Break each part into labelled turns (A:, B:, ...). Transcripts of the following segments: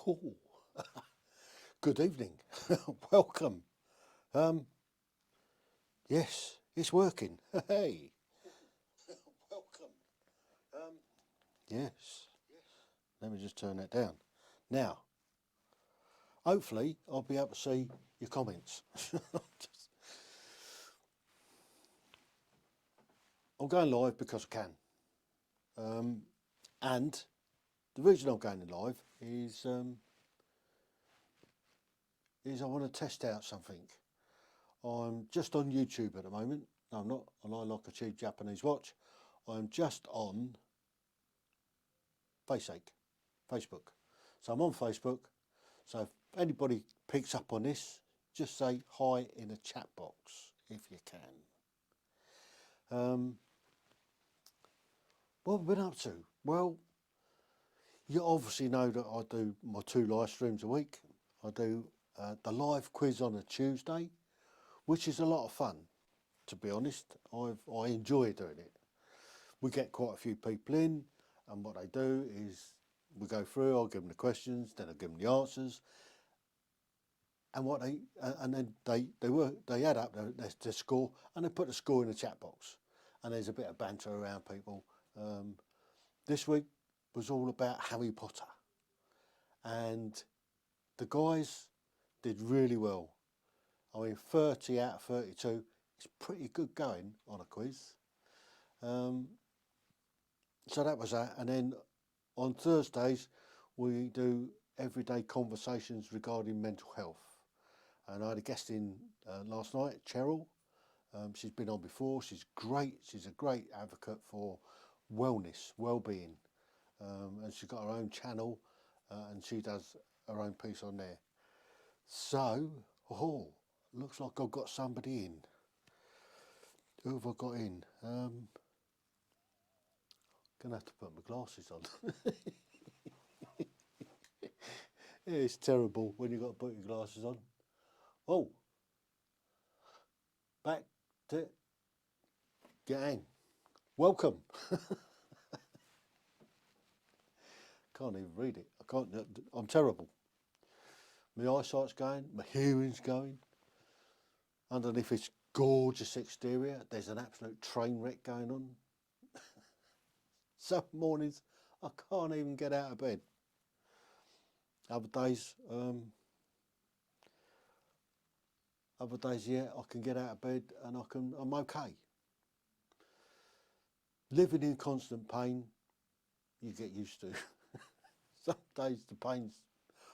A: Oh, good evening. Welcome. Yes, it's working. Hey. Welcome. Yes. Let me just turn that down. Now, hopefully, I'll be able to see your comments. I'm going live because I can. And the reason I'm going live is I want to test out something. I'm just on YouTube at the moment. No, I'm not. I like a cheap Japanese watch. I'm just on Facebook. So I'm on Facebook. So if anybody picks up on this, just say hi in the chat box if you can. What have I been up to? Well, you obviously know that I do my 2 live streams a week. I do the live quiz on a Tuesday, which is a lot of fun, to be honest. I enjoy doing it. We get quite a few people in, and what they do is we go through, I'll give them the questions, then I'll give them the answers, and then they add up their score, and they put the score in the chat box, and there's a bit of banter around people. This week was all about Harry Potter, and the guys did really well. I mean, 30 out of 32 is pretty good going on a quiz. So that was that, and then on Thursdays we do everyday conversations regarding mental health. And I had a guest in last night, Cheryl. She's been on before. She's great. She's a great advocate for wellness, well-being. And she's got her own channel and she does her own piece on there. So, looks like I've got somebody in. Who have I got in? Gonna have to put my glasses on. Yeah, it's terrible when you've got to put your glasses on. Oh, back to gang. Welcome. Can't even read it. I'm terrible. My eyesight's going, my hearing's going. Underneath this gorgeous exterior, there's an absolute train wreck going on. Some mornings, I can't even get out of bed. Other days, yeah, I can get out of bed and I'm okay. Living in constant pain, you get used to. Some days the pain's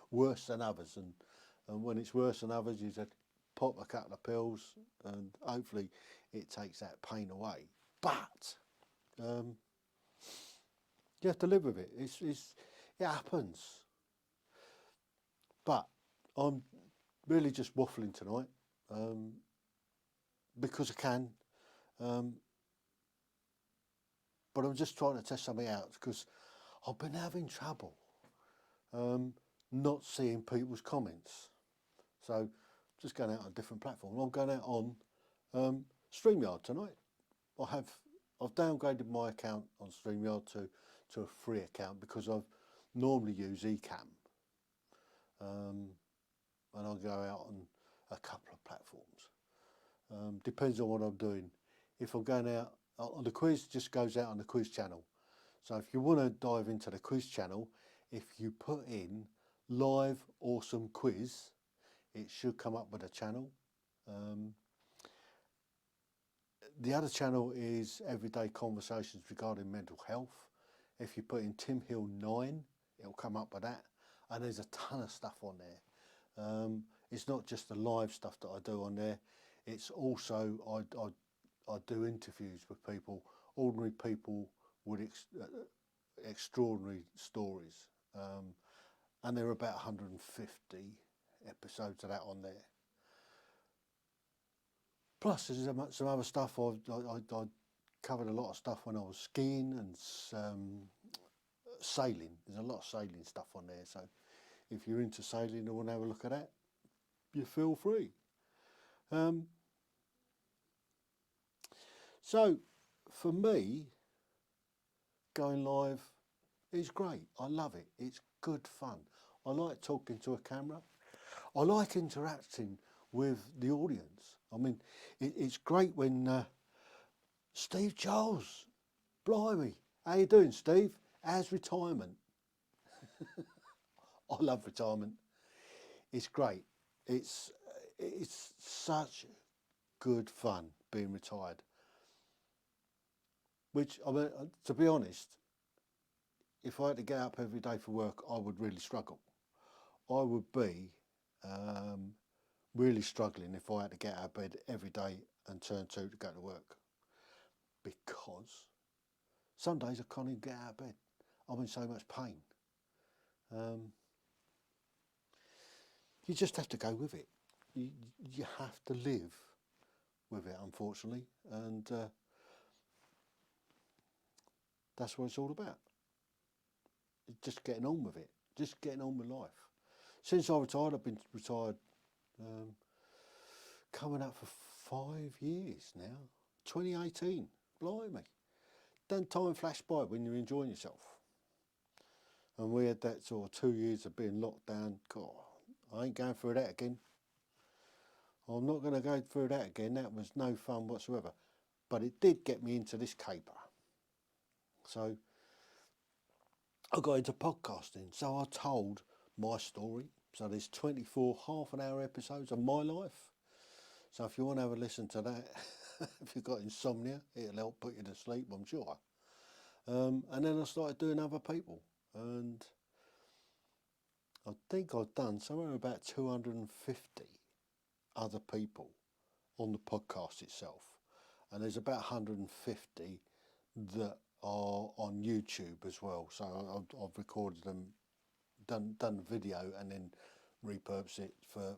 A: worse than others, and when it's worse than others, you just pop a couple of pills and hopefully it takes that pain away. But you have to live with it. It happens. But I'm really just waffling tonight because I can. But I'm just trying to test something out because I've been having trouble not seeing people's comments. So just going out on a different platform. I'm going out on StreamYard tonight. I've downgraded my account on StreamYard to a free account because I've normally use Ecamm. And I'll go out on a couple of platforms. Depends on what I'm doing. If I'm going out on the quiz, just goes out on the quiz channel. So if you want to dive into the quiz channel, if you put in live awesome quiz, it should come up with a channel. The other channel is everyday conversations regarding mental health. If you put in Tim Heale 9, it'll come up with that. And there's a ton of stuff on there. It's not just the live stuff that I do on there. It's also, I do interviews with people, ordinary people with extraordinary stories. And there are about 150 episodes of that on there. Plus, there's some other stuff. I covered a lot of stuff when I was skiing and sailing. There's a lot of sailing stuff on there. So if you're into sailing and want to have a look at that, you feel free. So for me, going live is great. I love it. It's good fun. I like talking to a camera. I like interacting with the audience. I mean, it's great when Steve Charles, blimey, how you doing, Steve? How's retirement? I love retirement. It's great. It's such good fun being retired. Which, I mean, to be honest, if I had to get up every day for work, I would really struggle. I would be really struggling if I had to get out of bed every day and turn to go to work, because some days I can't even get out of bed. I'm in so much pain. You just have to go with it. You have to live with it, unfortunately, and that's what it's all about. Just getting on with it, just getting on with life. Since I retired, I've been retired coming up for 5 years now. 2018, blimey. Don't time flash by when you're enjoying yourself. And we had that sort of 2 years of being locked down. God, I ain't going through that again. I'm not going to go through that again. That was no fun whatsoever. But it did get me into this caper. So I got into podcasting. So I told my story. So there's 24 half-an-hour episodes of my life. So if you want to have a listen to that, if you've got insomnia, it'll help put you to sleep, I'm sure. And then I started doing other people. And I think I've done somewhere about 250 other people on the podcast itself. And there's about 150 that are on YouTube as well. So I've recorded them, done the video, and then repurposed it for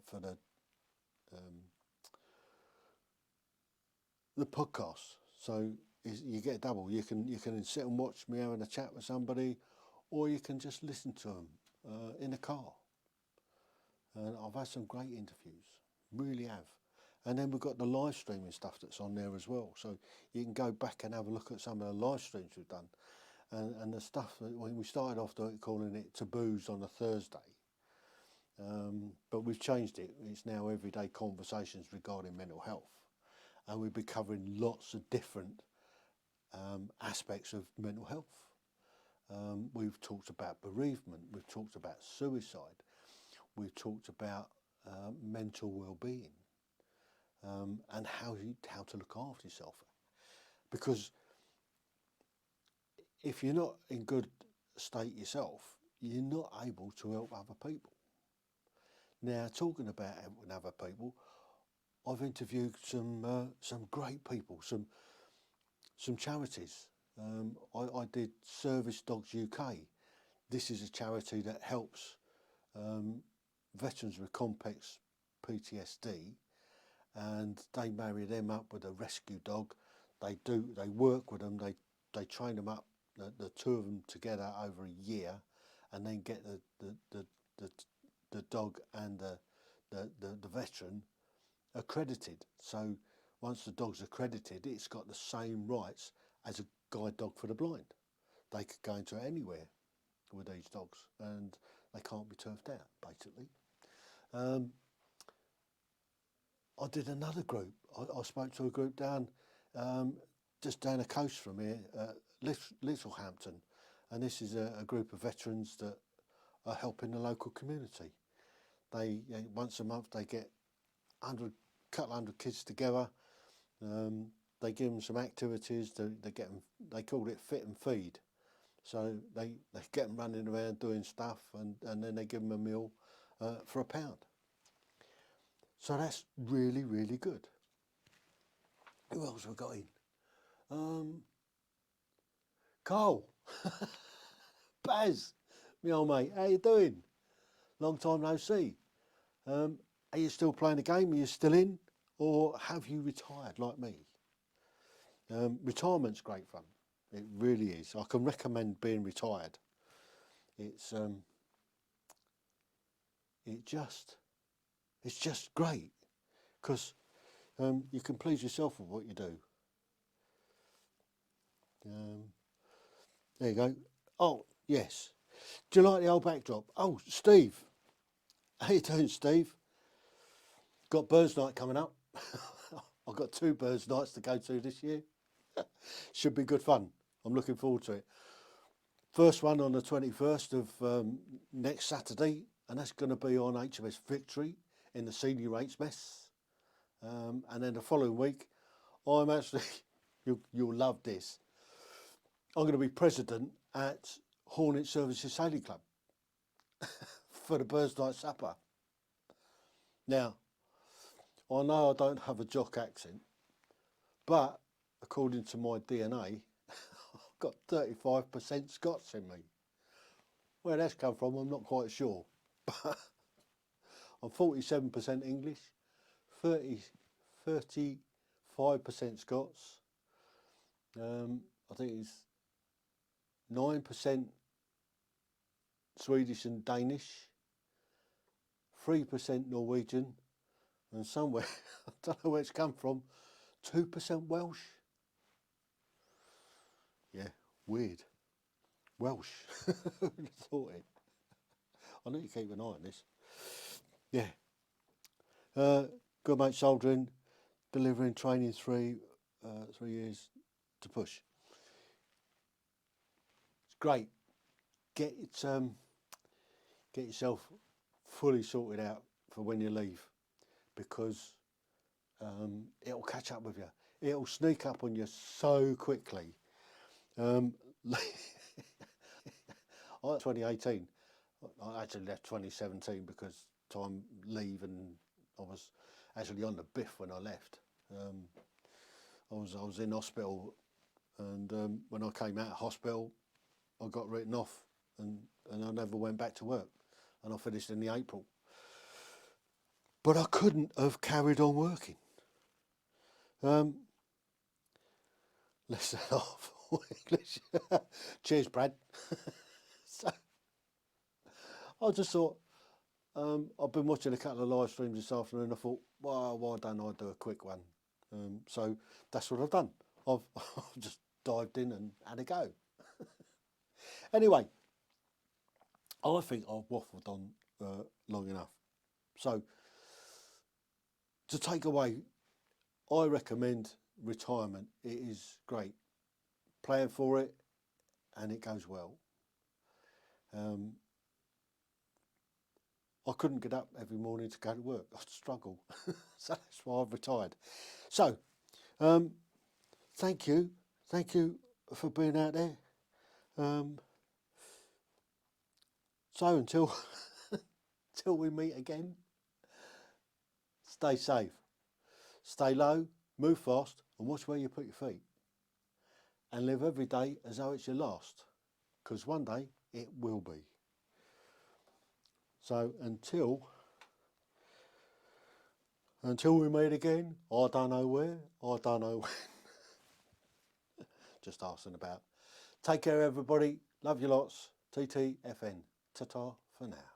A: the podcast. So you get a double. You can sit and watch me having a chat with somebody, or you can just listen to them in a car. And I've had some great interviews, really have. And then we've got the live streaming stuff that's on there as well. So you can go back and have a look at some of the live streams we've done. And the stuff that when we started off calling it Taboos on a Thursday. But we've changed it. It's now everyday conversations regarding mental health. And we'll be covering lots of different aspects of mental health. We've talked about bereavement. We've talked about suicide. We've talked about mental well-being. And how to look after yourself. Because if you're not in good state yourself, you're not able to help other people. Now, talking about helping other people, I've interviewed some great people, some charities. I did Service Dogs UK. This is a charity that helps veterans with complex PTSD. And they marry them up with a rescue dog. They work with them. They train them up, the two of them together over a year, and then get the dog and the veteran accredited. So once the dog's accredited, it's got the same rights as a guide dog for the blind. They could go into anywhere with these dogs, and they can't be turfed out, basically. I did another group. I spoke to a group down, just down the coast from here, Littlehampton, and this is a group of veterans that are helping the local community. They once a month they get couple hundred kids together. They give them some activities. They call it fit and feed. So they get them running around doing stuff, and then they give them a meal for £1. So that's really, really good. Who else have we got in? Carl, Baz, my old mate, how you doing? Long time no see. Are you still playing the game? Are you still in? Or have you retired like me? Retirement's great fun. It really is. I can recommend being retired. It's just great, because you can please yourself with what you do. There you go. Oh, yes. Do you like the old backdrop? Oh, Steve. How you doing, Steve? Got Birds Night coming up. I've got 2 Birds Nights to go to this year. Should be good fun. I'm looking forward to it. First one on the 21st of next Saturday, and that's going to be on HMS Victory in the senior rates mess. And then the following week, I'm actually, you'll love this, I'm going to be president at Hornet Services Sailing Club for the Birds Night Supper. Now, I know I don't have a jock accent, but according to my DNA, I've got 35% Scots in me. Where that's come from, I'm not quite sure. But I'm 47% English, 35% Scots. I think it's 9% Swedish and Danish, 3% Norwegian, and somewhere, I don't know where it's come from, 2% Welsh. Yeah, weird. Welsh. Who'd have thought it? I need to keep an eye on this. Yeah. Good mate soldiering, delivering training 3 years to push. It's great. Get yourself fully sorted out for when you leave, because it'll catch up with you. It'll sneak up on you so quickly. I 2018. I actually left 2017 because time leave, and I was actually on the biff when I left. I was in hospital, and when I came out of hospital, I got written off, and I never went back to work, and I finished in the April. But I couldn't have carried on working. Let's set off English. Cheers, Brad. So I just thought, I've been watching a couple of live streams this afternoon. I thought, well, why don't I do a quick one? So that's what I've done. I've just dived in and had a go. Anyway, I think I've waffled on long enough. So to take away, I recommend retirement. It is great. Plan for it, and it goes well. I couldn't get up every morning to go to work. I'd struggle. So that's why I've retired. So, thank you. Thank you for being out there. So until we meet again, stay safe, stay low, move fast, and watch where you put your feet. And live every day as though it's your last, because one day it will be. So until we meet again, I don't know where, I don't know when. Just asking about. Take care, everybody. Love you lots. TTFN. Ta-ta for now.